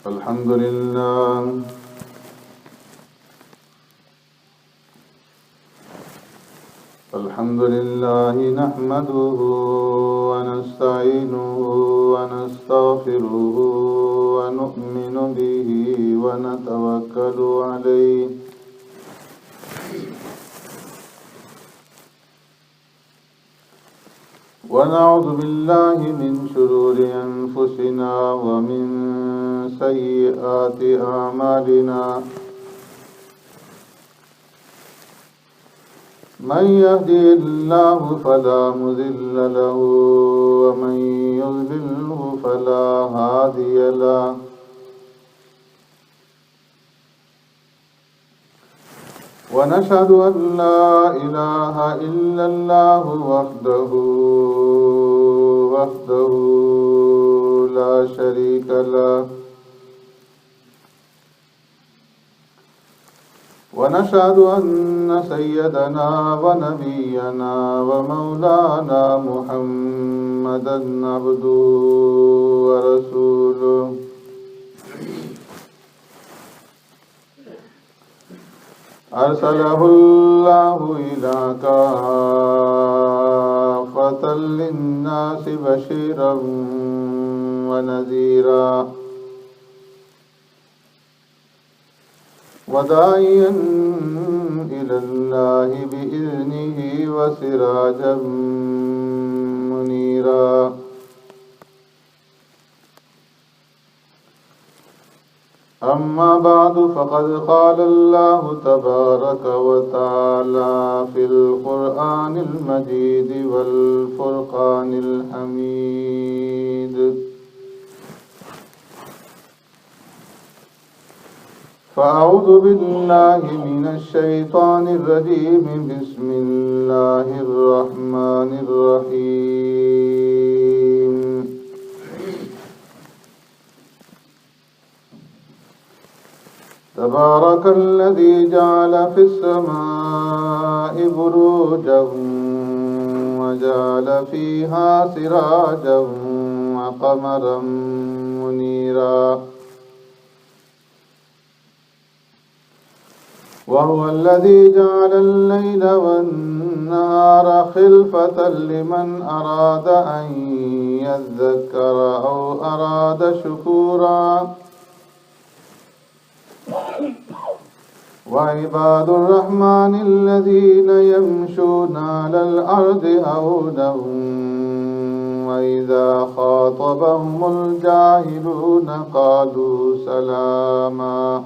الحمد لله نحمده ونستعينه ونستغفره ونؤمن به ونتوكل عليه ونعوذ بالله من شرور أنفسنا ومن سيئات أعمالنا من يهدي الله فلا مضل له ومن يضلله فلا هادي له ونشهد أن لا إله إلا الله وحده لا شريك له ونشهد أن سيدنا ونبينا ومولانا محمدا عبده ورسوله أرسله الله إلى كافة للناس بشيرا ونذيرا وداعيا إلى الله بإذنه وسراجا منيرا أما بعد فقد قال الله تبارك وتعالى في القرآن المجيد والفرقان الحميد فأعوذ بالله من الشيطان الرجيم بسم الله الرحمن الرحيم تبارك الذي جعل في السماء بروجا وجعل فيها سراجا وقمرا منيرا وهو الذي جعل الليل والنهار خلفة لمن أراد أن يذكر أو أراد شكورا وعباد الرحمن الذين يمشون على الأرض هونا وإذا خاطبهم الجاهلون قالوا سلاما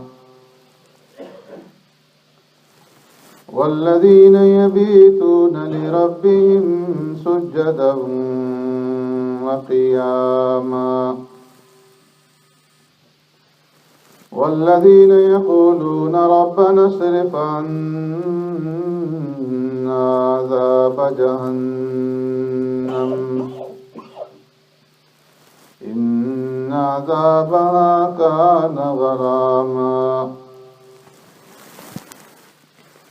والذين يبيتون لربهم سجدا وقياما والذين يقولون ربنا اصرف عنا عذاب جهنم إن عذابها كان غراما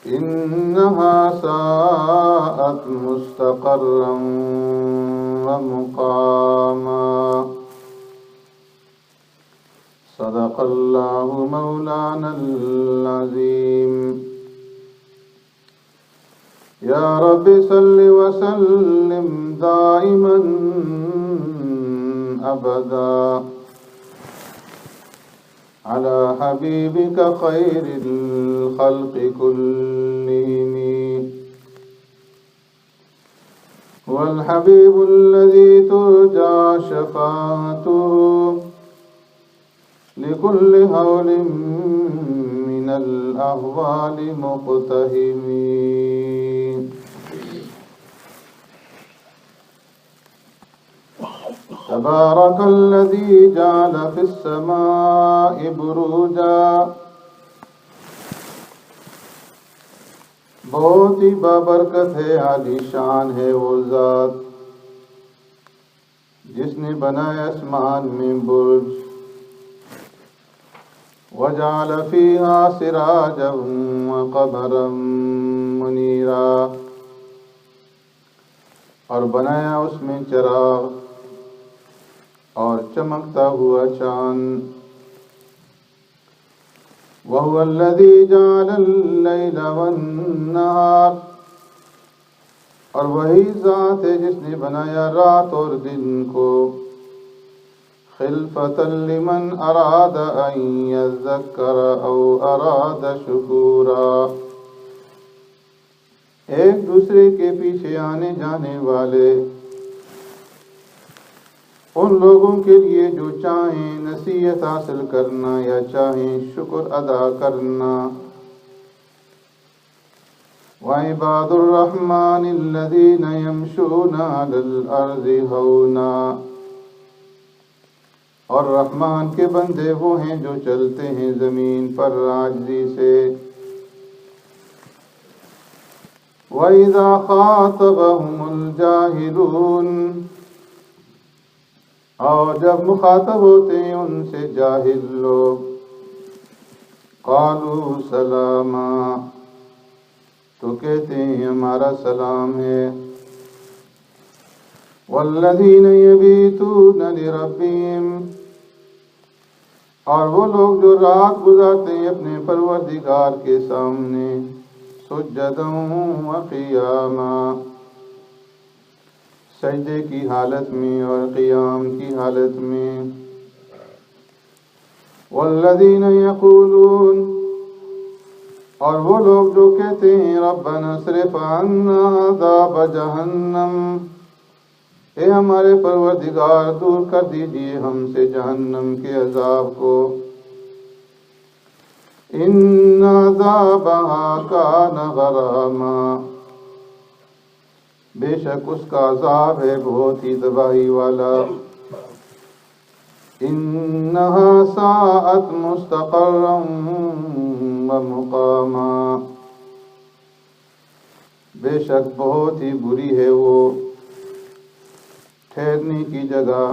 إنها ساءت مستقرا ومقاما صدق الله مولانا العظيم يا رب صل وسلم دائما أبدا على حبيبك خير الخلق كلهم هو الحبيب الذي ترجى شفاعته لكل هول من الأهوال مقتهم تبارك الذي جعل في السماء بروجا بہت ہی بابرکت ہے، عالی شان ہے وہ ذات جس نے بنایا آسمان میں برج وجعل فيها سراجا وقمرا منيرا، اور بنایا اس میں چراغ اور چمکتا ہوا چاند وهو الذي جعل الليل والنهار، اور وہی ذات ہے جس نے بنایا رات اور دن کو، خلفة لمن اراد ان يذكر او اراد شکورا، ایک دوسرے کے پیچھے آنے جانے والے، ان لوگوں کے لیے جو چاہیں نصیحت حاصل کرنا یا چاہیں شکر ادا کرنا۔ وعباد الرحمن الذين يمشون على الارض هونا، اور رحمان کے بندے وہ ہیں جو چلتے ہیں زمین پر عاجزی سے۔ وَإِذَا خَاطَبَهُمُ الْجَاهِلُونَ، اور جب مخاطب ہوتے ہیں ان سے جاہل لوگ، قَالُوا سَلَامًا، تو کہتے ہیں ہمارا سلام ہے۔ وَالَّذِينَ يَبِيتُونَ لِرَبِّهِمْ، اور وہ لوگ جو رات گزارتے ہیں اپنے پروردگار کے سامنے، سجداً وقیاما، سجدے کی حالت میں اور قیام کی حالت میں۔ والذین یقولون، اور وہ لوگ جو کہتے ہیں ربنا اصرف عنا عذاب جہنم، اے ہمارے پروردگار دور کر دیجئے ہم سے جہنم کے عذاب کو، ان عذابها کان غراما، بے شک اس کا عذاب ہے بہت ہی تباہی والا، انہا ساءت مستقرا ومقاما، بے شک بہت ہی بری ہے وہ ٹھہرنے کی جگہ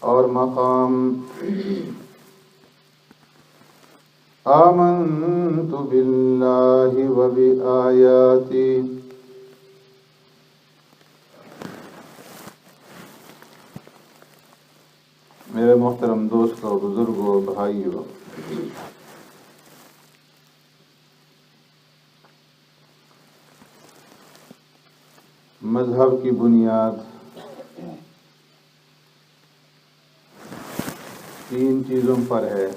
اور مقام۔ آمنت باللہ وبآیاتی، میرے محترم دوستوں، بزرگوں، بھائیوں، مذہب کی بنیاد تین چیزوں پر ہے۔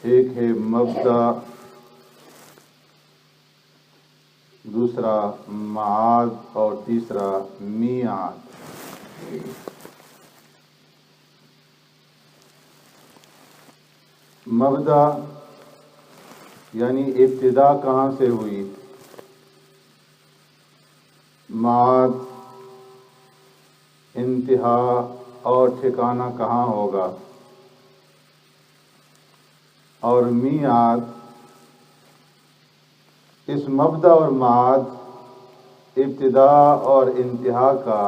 ایک ہے مبدأ، دوسرا معاد اور تیسرا میعاد۔ مبدأ یعنی ابتدا کہاں سے ہوئی، معاد انتہا اور ٹھکانہ کہاں ہوگا، اور میعاد اس مبدأ اور معاد ابتدا اور انتہا کا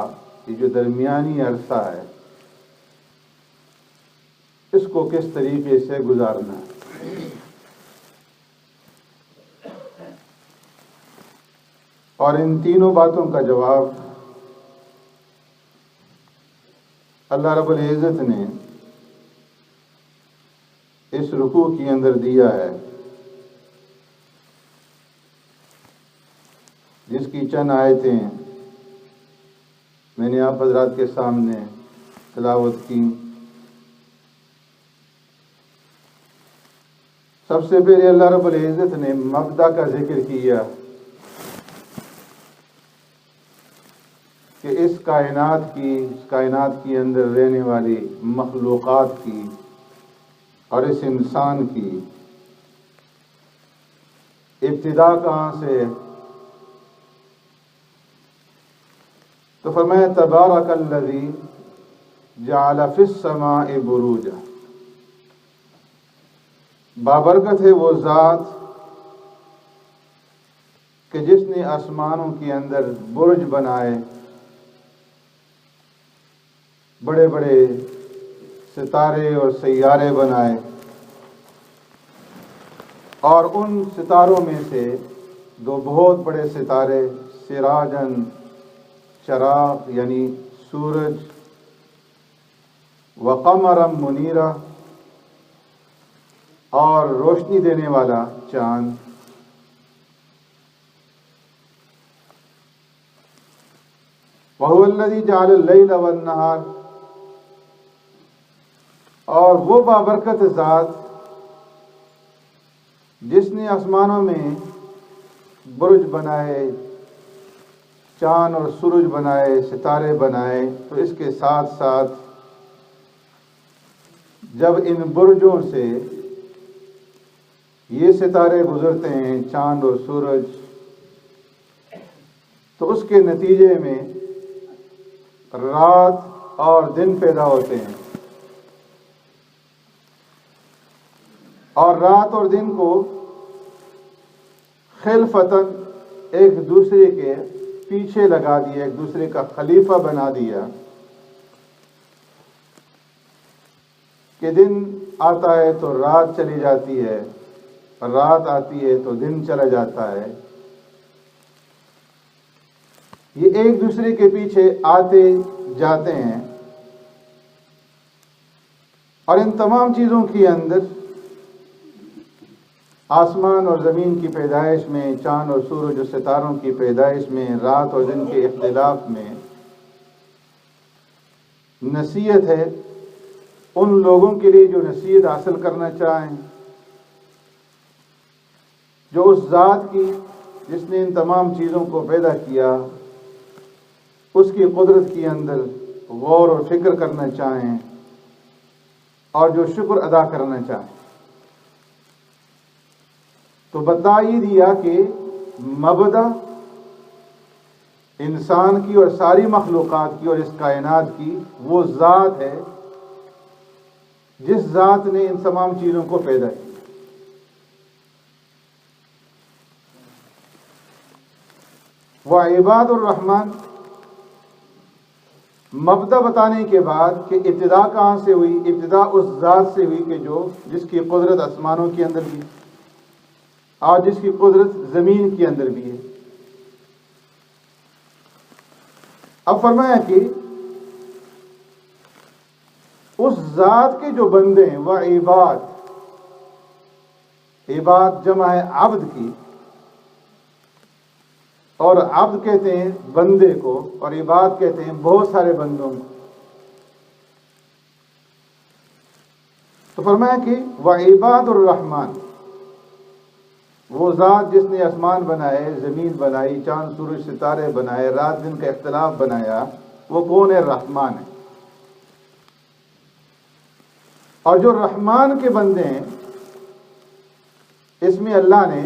یہ جو درمیانی عرصہ ہے اس کو کس طریقے سے گزارنا ہے۔ اور ان تینوں باتوں کا جواب اللہ رب العزت نے اس رکوع کے اندر دیا ہے، جس کی چند آیتیں میں نے آپ حضرات کے سامنے تلاوت کی۔ سب سے پہلے اللہ رب العزت نے مبدأ کا ذکر کیا کہ اس کائنات کی اندر رہنے والی مخلوقات کی اور اس انسان کی ابتدا کہاں سے، تو فرمایا تبارک الذی جعل فی السماء بروجا، بابرکت ہے وہ ذات کہ جس نے آسمانوں کے اندر برج بنائے، بڑے بڑے ستارے اور سیارے بنائے، اور ان ستاروں میں سے دو بہت بڑے ستارے سراجن، چراغ یعنی سورج وقمرا منیرا، اور روشنی دینے والا چاند، وَهُوَ الَّذِي جَعَلَ اللَّيْلَ وَالنَّهَارَ، اور وہ بابرکت ذات جس نے آسمانوں میں برج بنائے، چاند اور سورج بنائے، ستارے بنائے، تو اس کے ساتھ ساتھ جب ان برجوں سے یہ ستارے گزرتے ہیں، چاند اور سورج، تو اس کے نتیجے میں رات اور دن پیدا ہوتے ہیں، اور رات اور دن کو خلفتاً ایک دوسرے کے پیچھے لگا دیا، ایک دوسرے کا خلیفہ بنا دیا، کہ دن آتا ہے تو رات چلی جاتی ہے، رات آتی ہے تو دن چلا جاتا ہے۔ یہ ایک دوسرے کے پیچھے آتے جاتے ہیں، اور ان تمام چیزوں کے اندر آسمان اور زمین کی پیدائش میں، چاند اور سورج اور ستاروں کی پیدائش میں، رات اور دن کے اختلاف میں نصیحت ہے ان لوگوں کے لیے جو نصیحت حاصل کرنا چاہیں، جو اس ذات کی جس نے ان تمام چیزوں کو پیدا کیا، اس کی قدرت کے اندر غور و فکر کرنا چاہیں، اور جو شکر ادا کرنا چاہیں۔ تو بتا یہ دیا کہ مبدا انسان کی اور ساری مخلوقات کی اور اس کائنات کی وہ ذات ہے جس ذات نے ان تمام چیزوں کو پیدا کیا۔ وعباد الرحمن، مبدا بتانے کے بعد کہ ابتدا کہاں سے ہوئی، ابتدا اس ذات سے ہوئی کہ جس کی قدرت آسمانوں کے اندر بھی اور جس کی قدرت زمین کے اندر بھی ہے۔ اب فرمایا کہ اس ذات کے جو بندے ہیں، وہ عباد، عباد جمع ہے عبد کی، اور عبد کہتے ہیں بندے کو، اور عباد کہتے ہیں بہت سارے بندوں کو۔ تو فرمایا کہ وعباد الرحمن، وہ ذات جس نے آسمان بنائے، زمین بنائی، چاند سورج ستارے بنائے، رات دن کا اختلاف بنایا، وہ کون ہے؟ رحمان ہے۔ اور جو رحمان کے بندے ہیں، اس میں اللہ نے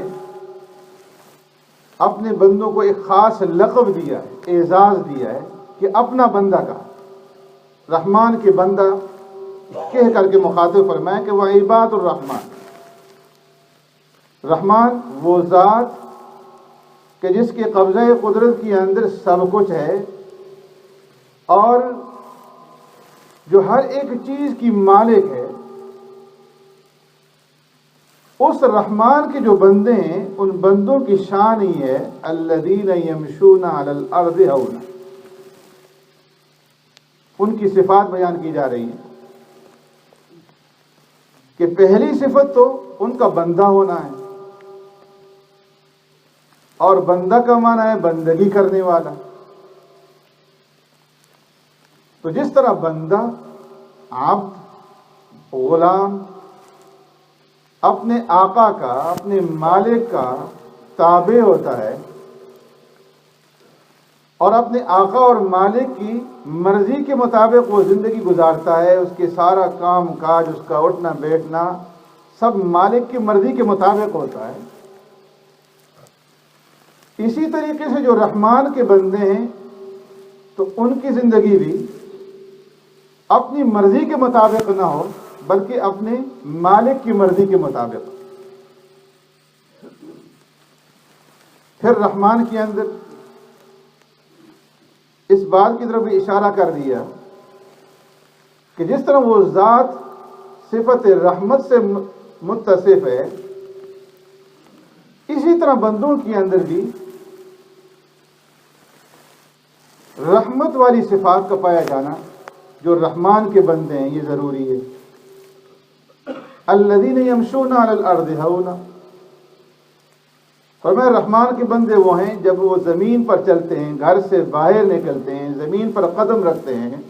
اپنے بندوں کو ایک خاص لقب دیا ہے، اعزاز دیا ہے کہ اپنا بندہ کہا، رحمان کے بندہ کہہ کر کے مخاطب فرمایا کہ وہ عباد الرحمان، رحمان وہ ذات کہ جس کے قبضہ قدرت کے اندر سب کچھ ہے، اور جو ہر ایک چیز کی مالک ہے، اس رحمان کے جو بندے ہیں ان بندوں کی شان ہی ہے الذین یمشون علی الارض ہونا۔ ان کی صفات بیان کی جا رہی ہیں کہ پہلی صفت تو ان کا بندہ ہونا ہے، اور بندہ کا معنی ہے بندگی کرنے والا۔ تو جس طرح بندہ، عبد، غلام اپنے آقا کا، اپنے مالک کا تابع ہوتا ہے، اور اپنے آقا اور مالک کی مرضی کے مطابق وہ زندگی گزارتا ہے، اس کے سارا کام کاج، اس کا اٹھنا بیٹھنا سب مالک کی مرضی کے مطابق ہوتا ہے، اسی طریقے سے جو رحمان کے بندے ہیں تو ان کی زندگی بھی اپنی مرضی کے مطابق نہ ہو بلکہ اپنے مالک کی مرضی کے مطابق۔ پھر رحمان کے اندر اس بات کی طرف بھی اشارہ کر دیا کہ جس طرح وہ ذات صفت رحمت سے متصف ہے، اسی طرح بندوں کے اندر بھی رحمت والی صفات کا پایا جانا جو رحمان کے بندے ہیں یہ ضروری ہے. الذین یمشون علی الارض ہونا، فرمایا رحمان کے بندے وہ ہیں جب وہ زمین پر چلتے ہیں، گھر سے باہر نکلتے ہیں، زمین پر قدم رکھتے ہیں،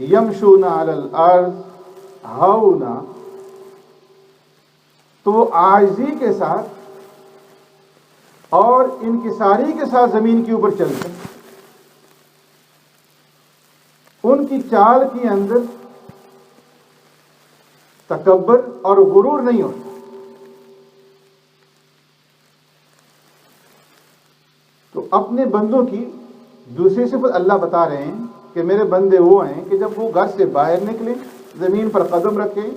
یمشون علی الارض ہونا، تو وہ عاجزی کے ساتھ اور انکساری کے ساتھ زمین کے اوپر چلتے ہیں. ان کی چال کے اندر تکبر اور غرور نہیں ہوتا. تو اپنے بندوں کی دوسری صفت اللہ بتا رہے ہیں کہ میرے بندے وہ ہیں کہ جب وہ گھر سے باہر نکلیں، زمین پر قدم رکھیں،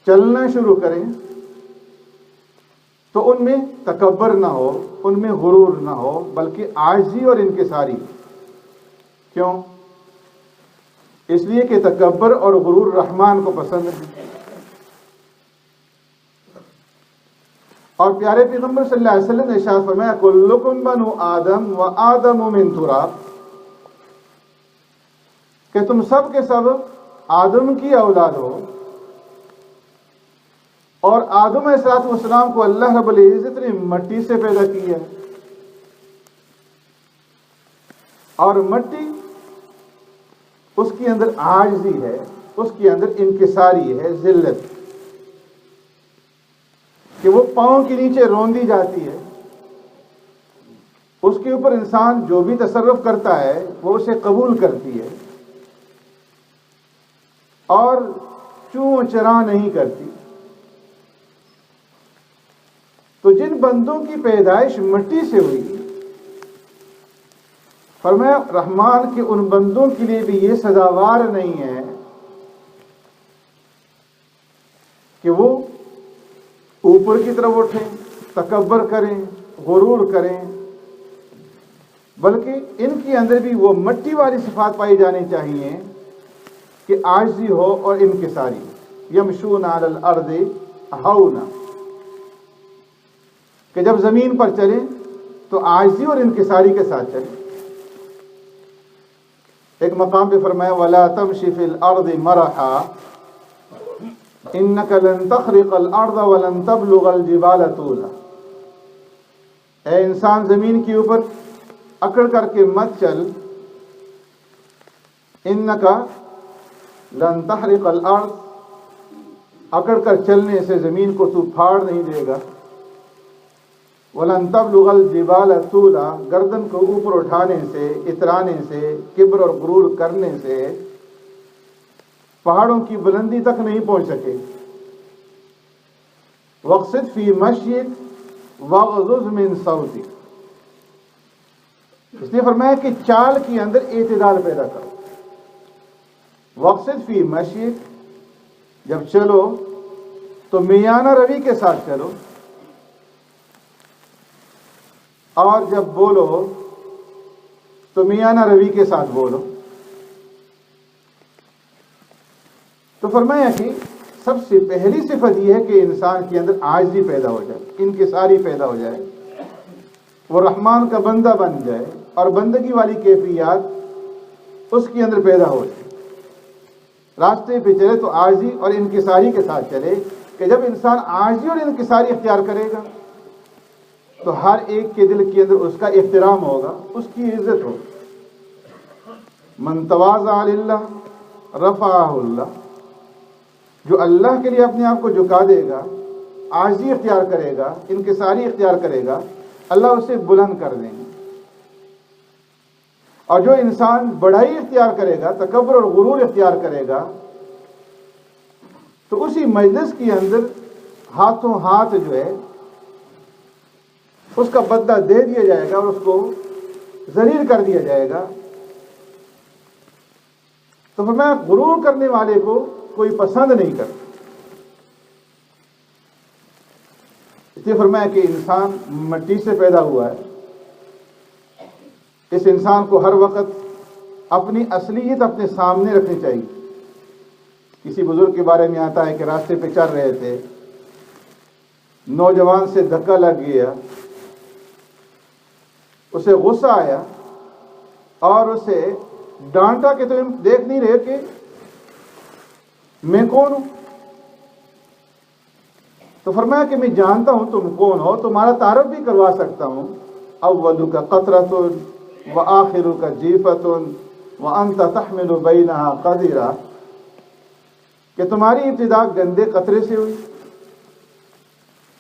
چلنا شروع کریں، تو ان میں تکبر نہ ہو، ان میں غرور نہ ہو، بلکہ عاجزی اور انکساری. کیوں؟ اس لیے کہ تکبر اور غرور رحمان کو پسند ہے. اور پیارے پیغمبر صلی اللہ علیہ وسلم نے ارشاد فرمایا کلکم بنو آدم و آدم من تراب، کہ تم سب کے سب آدم کی اولاد ہو، اور آدم علیہ السلام کو اللہ رب العزت نے مٹی سے پیدا کیا ہے. اور مٹی اس کے اندر عاجزی ہے، اس کے اندر انکساری ہے، ذلت، کہ وہ پاؤں کے نیچے روندی جاتی ہے. اس کے اوپر انسان جو بھی تصرف کرتا ہے وہ اسے قبول کرتی ہے اور چوں چرا نہیں کرتی. تو جن بندوں کی پیدائش مٹی سے ہوئی، فرمایا رحمان کے ان بندوں کے لیے بھی یہ سزاوار نہیں ہے کہ وہ اوپر کی طرف اٹھیں، تکبر کریں، غرور کریں، بلکہ ان کے اندر بھی وہ مٹی والی صفات پائی جانی چاہیے کہ عاجزی ہو اور انکساری. یمشون علی الارض ہونا، کہ جب زمین پر چلیں تو عاجزی اور انکساری کے ساتھ چلیں. ایک مقام پہ فرمایا وَلَا تَمْشِ فِي الْأَرْضِ مَرَحًا إِنَّكَ لَن تَخْرِقَ الْأَرْضَ وَلَن تَبْلُغَ الْجِبَالَ طُولًا. اے انسان زمین کے اوپر اکڑ کر کے مت چل، إِنَّكَ لَن تَخْرِقَ الْأَرْض، اکڑ کر چلنے سے زمین کو تو پھاڑ نہیں دے گا. وَلَن تَبْلُغَ الْجِبَالَ طُولًا، گردن کو اوپر اٹھانے سے، اترانے سے، کبر اور غرور کرنے سے پہاڑوں کی بلندی تک نہیں پہنچ سکے. وَاقْصِدْ فِي مَشْيِكَ وَاغْضُضْ مِنْ صَوْتِكَ، اس نے فرمایا کہ چال کے اندر اعتدال پیدا کرو. وَاقْصِدْ فِي مَشْيِكَ، جب چلو تو میانہ روی کے ساتھ چلو، اور جب بولو تو میانہ روی کے ساتھ بولو. تو فرمایا کہ سب سے پہلی صفت یہ ہے کہ انسان کے اندر عاجزی پیدا ہو جائے، انکساری پیدا ہو جائے، وہ رحمان کا بندہ بن جائے، اور بندگی والی کیفیات اس کے اندر پیدا ہو جائے. راستے پہ چلے تو عاجزی اور انکساری کے ساتھ چلے، کہ جب انسان عاجزی اور انکساری اختیار کرے گا تو ہر ایک کے دل کے اندر اس کا احترام ہوگا، اس کی عزت ہوگی. من تواضع للہ رفعہ اللہ، جو اللہ کے لیے اپنے آپ کو جھکا دے گا، عاجزی اختیار کرے گا، انکساری اختیار کرے گا، اللہ اسے بلند کر دیں گے. اور جو انسان بڑائی اختیار کرے گا، تکبر اور غرور اختیار کرے گا، تو اسی مجلس کے اندر ہاتھوں ہاتھ جو ہے اس کا بدلہ دے دیا جائے گا اور اس کو ذلیل کر دیا جائے گا. تو فرمایا غرور کرنے والے کو کوئی پسند نہیں کرتا. اس لیے فرمایا کہ انسان مٹی سے پیدا ہوا ہے، اس انسان کو ہر وقت اپنی اصلیت اپنے سامنے رکھنی چاہیے. کسی بزرگ کے بارے میں آتا ہے کہ راستے پہ چل رہے تھے، نوجوان سے دھکا لگ گیا، اسے غصہ آیا اور اسے ڈانٹا کہ تم دیکھ نہیں رہے کہ میں کون ہوں؟ تو فرمایا کہ میں جانتا ہوں تم کون ہو، تمہارا تعارف بھی کروا سکتا ہوں. اولک قطرۃ وآخرک جیفۃ وانت تحمل بینہا قدرا، کہ تمہاری ابتدا گندے قطرے سے ہوئی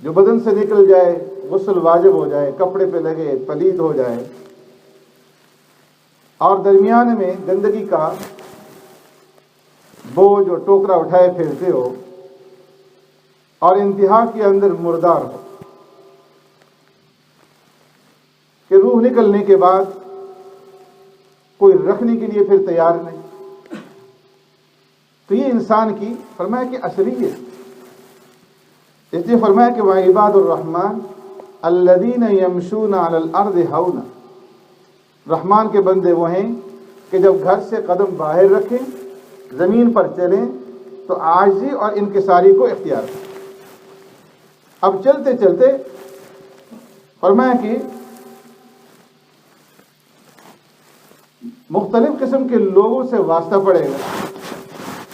جو بدن سے نکل جائے، غسل واجب ہو جائے، کپڑے پہ لگے پلید ہو جائے، اور درمیان میں گندگی کا بوجھ اور ٹوکرا اٹھائے پھرتے ہو، اور انتہا کے اندر مردار ہو کہ روح نکلنے کے بعد کوئی رکھنے کے لیے پھر تیار نہیں. تو یہ انسان کی فرمایا کہ اصلیت. اس لیے فرمایا کہ وعباد الرحمن الذین یمشون علی الارض ہونا، رحمان کے بندے وہ ہیں کہ جب گھر سے قدم باہر رکھیں، زمین پر چلیں تو عاجزی اور انکساری کو اختیار کریں. اب چلتے چلتے فرمایا کہ مختلف قسم کے لوگوں سے واسطہ پڑے گا.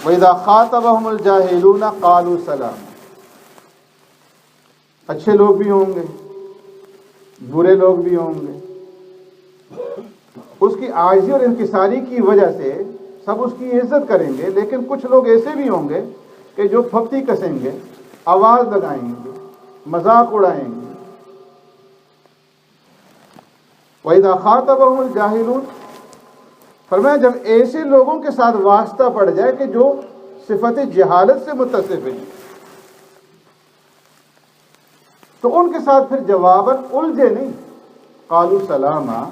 وَإِذَا خَاطَبَهُمُ الْجَاهِلُونَ قَالُوا سَلَامًا، اچھے لوگ بھی ہوں گے، برے لوگ بھی ہوں گے. اس کی عاجزی اور انکساری کی وجہ سے سب اس کی عزت کریں گے، لیکن کچھ لوگ ایسے بھی ہوں گے کہ جو پھپتی کسیں گے، آواز لگائیں گے، مذاق اڑائیں گے. وَإِذَا خَاطَبَهُمُ الْجَاهِلُونَ، فرمایا جب ایسے لوگوں کے ساتھ واسطہ پڑ جائے کہ جو صفت جہالت سے متصف ہیں، تو ان کے ساتھ پھر جواباً الجھے نہیں، قالوا سلاما،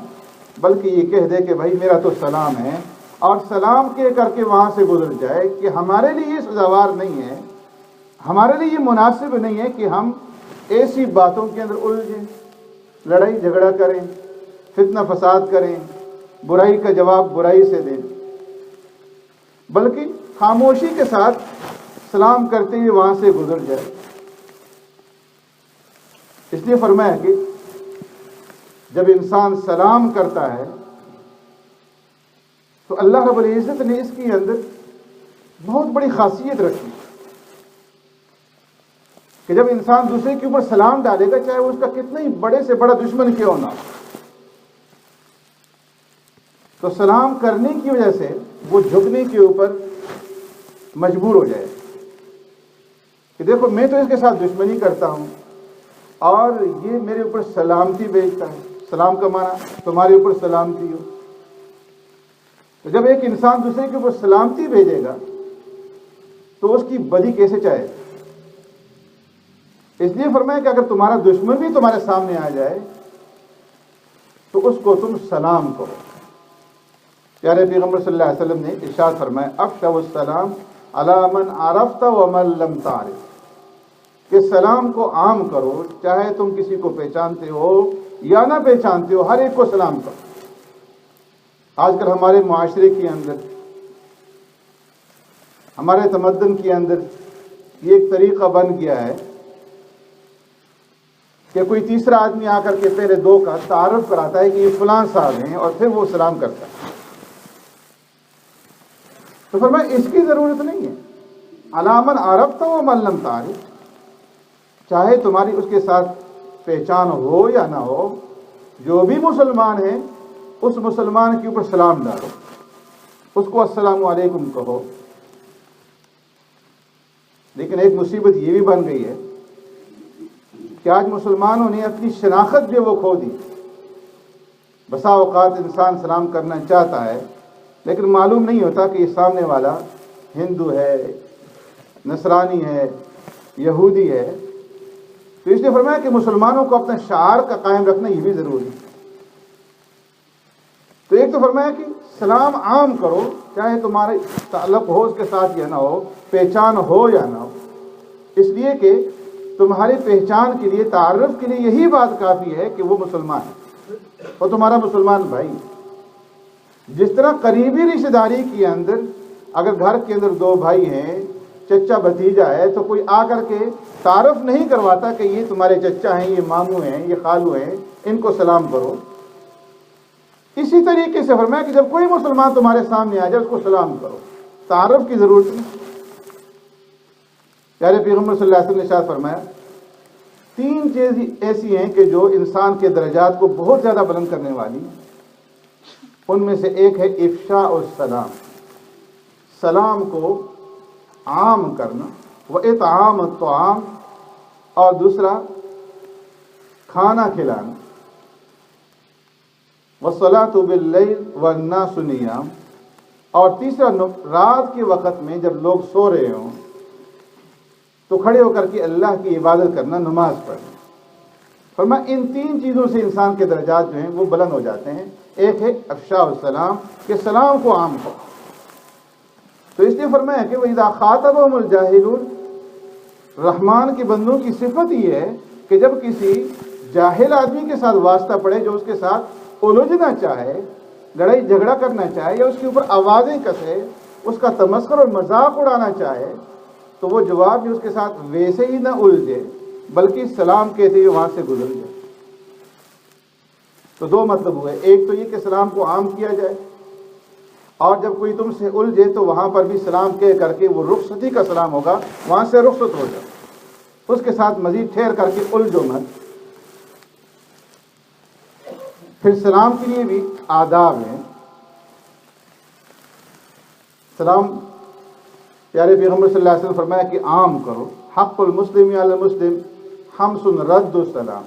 بلکہ یہ کہہ دے کہ بھائی میرا تو سلام ہے، اور سلام کہہ کر کے وہاں سے گزر جائے کہ ہمارے لیے یہ سزاوار نہیں ہے، ہمارے لیے یہ مناسب نہیں ہے کہ ہم ایسی باتوں کے اندر الجھیں، لڑائی جھگڑا کریں، فتنہ فساد کریں، برائی کا جواب برائی سے دیں، بلکہ خاموشی کے ساتھ سلام کرتے ہوئے وہاں سے گزر جائے. اس لیے فرمایا کہ جب انسان سلام کرتا ہے تو اللہ رب العزت نے اس کے اندر بہت بڑی خاصیت رکھی کہ جب انسان دوسرے کے اوپر سلام ڈالے گا، چاہے وہ اس کا کتنا ہی بڑے سے بڑا دشمن کیوں نہ ہو، تو سلام کرنے کی وجہ سے وہ جھکنے کے اوپر مجبور ہو جائے کہ دیکھو میں تو اس کے ساتھ دشمنی کرتا ہوں اور یہ میرے اوپر سلامتی بھیجتا ہے. سلام کا معنی تمہارے اوپر سلامتی ہو. تو جب ایک انسان دوسرے کے اوپر سلامتی بھیجے گا تو اس کی بدی کیسے چاہے. اس لیے فرمایا کہ اگر تمہارا دشمن بھی تمہارے سامنے آ جائے تو اس کو تم سلام کرو. پیارے پیغمبر صلی اللہ علیہ وسلم نے ارشاد فرمایا افشوا السلام علی من عرفت ومن لم تعرف، کہ سلام کو عام کرو، چاہے تم کسی کو پہچانتے ہو یا نہ پہچانتے ہو، ہر ایک کو سلام کرو. آج کل ہمارے معاشرے کے اندر، ہمارے تمدن کے اندر یہ ایک طریقہ بن گیا ہے کہ کوئی تیسرا آدمی آ کر کے پہلے دو کا تعارف کراتا ہے کہ یہ فلاں صاحب ہیں، اور پھر وہ سلام کرتا ہے. تو فرمایا اس کی ضرورت نہیں ہے. علی من عرفت ومن لم تعرف، چاہے تمہاری اس کے ساتھ پہچان ہو یا نہ ہو، جو بھی مسلمان ہیں اس مسلمان کے اوپر سلام ڈالو، اس کو السلام علیکم کہو. لیکن ایک مصیبت یہ بھی بن گئی ہے کہ آج مسلمانوں نے اپنی شناخت جو وہ کھو دی. بسا اوقات انسان سلام کرنا چاہتا ہے لیکن معلوم نہیں ہوتا کہ یہ سامنے والا ہندو ہے، نصرانی ہے، یہودی ہے. تو اس لیے فرمایا کہ مسلمانوں کو اپنا شعار کا قائم رکھنا یہ بھی ضروری ہے. تو ایک تو فرمایا کہ سلام عام کرو، چاہے تمہارے تعلق ہو اس کے ساتھ یا نہ ہو، پہچان ہو یا نہ ہو، اس لیے کہ تمہاری پہچان کے لیے، تعارف کے لیے یہی بات کافی ہے کہ وہ مسلمان ہے اور تمہارا مسلمان بھائی. جس طرح قریبی رشتہ داری کے اندر اگر گھر کے اندر دو بھائی ہیں، چچا بھتیجا ہے، تو کوئی آ کر کے تعارف نہیں کرواتا کہ یہ تمہارے چچا ہیں، یہ ماموں ہیں، یہ خالو ہیں، ان کو سلام کرو. اسی طریقے سے فرمایا کہ جب کوئی مسلمان تمہارے سامنے آ جائے اس کو سلام کرو، تعارف کی ضرورت نہیں۔ پیارے پیغمبر صلی اللہ علیہ وسلم نے ارشاد فرمایا 3 چیزیں ایسی ہیں کہ جو انسان کے درجات کو بہت زیادہ بلند کرنے والی، ان میں سے ایک ہے افشاء السلام، سلام کو عام کرنا، واطعام الطعام، اور دوسرا کھانا کھلانا، والصلاة باللیل والناس نیام، اور تیسرا رات کے وقت میں جب لوگ سو رہے ہوں تو کھڑے ہو کر کے اللہ کی عبادت کرنا، نماز پڑھنا۔ فرمایا ان 3 چیزوں سے انسان کے درجات جو ہیں وہ بلند ہو جاتے ہیں۔ ایک ہے افشاء السلام، کہ سلام کو عام کرو۔ تو اس لیے فرمایا کہ وَإِذَا خَاطَبَهُمُ الْجَاهِلُونَ، رحمان کے بندوں کی صفت یہ ہے کہ جب کسی جاہل آدمی کے ساتھ واسطہ پڑے، جو اس کے ساتھ الجھنا چاہے، لڑائی جھگڑا کرنا چاہے، یا اس کے اوپر آوازیں کسے، اس کا تمسخر اور مذاق اڑانا چاہے، تو وہ جواب بھی اس کے ساتھ ویسے ہی نہ الجھے بلکہ سلام کہتے ہوئے وہاں سے گزر جائے۔ تو 2 مطلب ہوئے، ایک تو یہ کہ سلام کو عام کیا جائے، اور جب کوئی تم سے الجھے تو وہاں پر بھی سلام کہہ کر کے، وہ رخصتی کا سلام ہوگا، وہاں سے رخصت ہو جائے، اس کے ساتھ مزید ٹھہر کر کے الجھو مت۔ پھر سلام کے لیے بھی آداب ہیں۔ سلام پیارے پیغمبر صلی اللہ علیہ وسلم فرمایا کہ عام کرو، حق المسلم علی المسلم خمس رد السلام،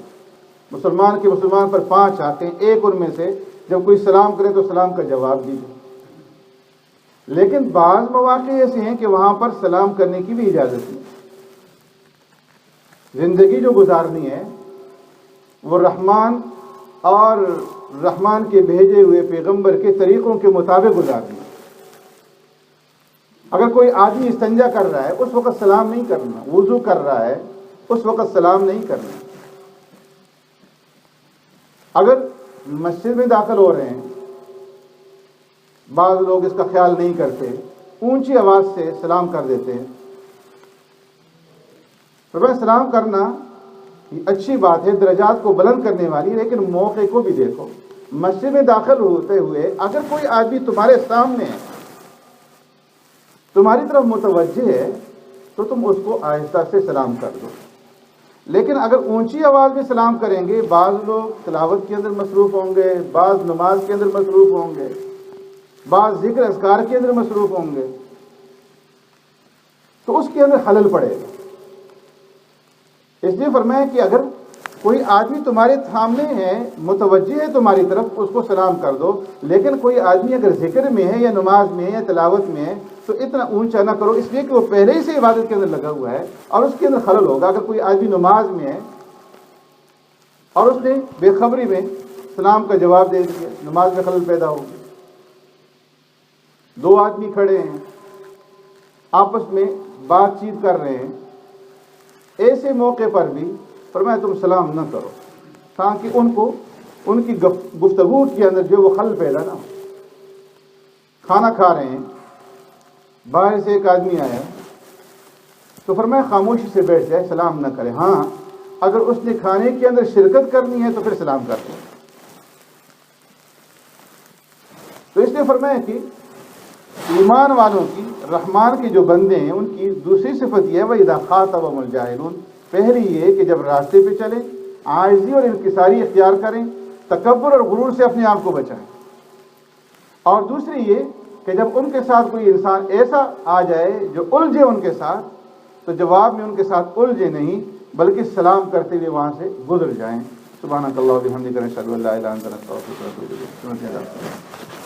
مسلمان کے مسلمان پر 5 حق ہیں، ایک ان میں سے جب کوئی سلام کرے تو سلام کا جواب دیجیے۔ لیکن بعض مواقع ایسے ہیں کہ وہاں پر سلام کرنے کی بھی اجازت نہیں۔ زندگی جو گزارنی ہے وہ رحمان اور رحمان کے بھیجے ہوئے پیغمبر کے طریقوں کے مطابق گزارنی ہے۔ اگر کوئی آدمی استنجا کر رہا ہے اس وقت سلام نہیں کرنا، وضو کر رہا ہے اس وقت سلام نہیں کرنا۔ اگر مسجد میں داخل ہو رہے ہیں، بعض لوگ اس کا خیال نہیں کرتے، اونچی آواز سے سلام کر دیتے ہیں۔ تو سلام کرنا یہ اچھی بات ہے، درجات کو بلند کرنے والی، لیکن موقع کو بھی دیکھو۔ مسجد میں داخل ہوتے ہوئے اگر کوئی آدمی تمہارے سامنے ہے، تمہاری طرف متوجہ ہے، تو تم اس کو آہستہ سے سلام کر دو۔ لیکن اگر اونچی آواز میں سلام کریں گے، بعض لوگ تلاوت کے اندر مصروف ہوں گے، بعض نماز کے اندر مصروف ہوں گے، بعض ذکر اذکار کے اندر مصروف ہوں گے، تو اس کے اندر خلل پڑے گا۔ اس لیے فرمایا کہ اگر کوئی آدمی تمہارے سامنے ہے، متوجہ ہے تمہاری طرف، اس کو سلام کر دو۔ لیکن کوئی آدمی اگر ذکر میں ہے یا نماز میں ہے یا تلاوت میں ہے تو اتنا اونچا نہ کرو، اس لیے کہ وہ پہلے ہی سے عبادت کے اندر لگا ہوا ہے اور اس کے اندر خلل ہوگا۔ اگر کوئی آدمی نماز میں ہے اور اس نے بے خبری میں سلام کا جواب دے دیا، نماز میں خلل پیدا ہوگی۔ 2 آدمی کھڑے ہیں، آپس میں بات چیت کر رہے ہیں، ایسے موقع پر بھی فرمایا تم سلام نہ کرو، تاکہ ان کی گفتگو کے اندر جو وہ خلل پیدا نہ ہو۔ کھانا کھا رہے ہیں، باہر سے ایک آدمی آیا تو فرمایا خاموشی سے بیٹھ جائے، سلام نہ کرے۔ ہاں اگر اس نے کھانے کے اندر شرکت کرنی ہے تو پھر سلام کر دیں۔ تو اس نے فرمایا کہ ایمان والوں کی، رحمان کے جو بندے ہیں، ان کی دوسری صفت یہ ہے وَإِذَا خَاطَبَهُمُ الْجَاهِلُونَ، پہلی یہ کہ جب راستے پہ چلیں عاجزی اور انکساری اختیار کریں، تکبر اور غرور سے اپنے آپ کو بچائیں۔ اور دوسری یہ کہ جب ان کے ساتھ کوئی انسان ایسا آ جائے جو الجھے ان کے ساتھ، تو جواب میں ان کے ساتھ الجھے نہیں بلکہ سلام کرتے ہوئے وہاں سے گزر جائیں۔ سبحانک اللہم و بحمدک، نشہد ان لا الہ الا انت، نستغفرک و نتوب الیک۔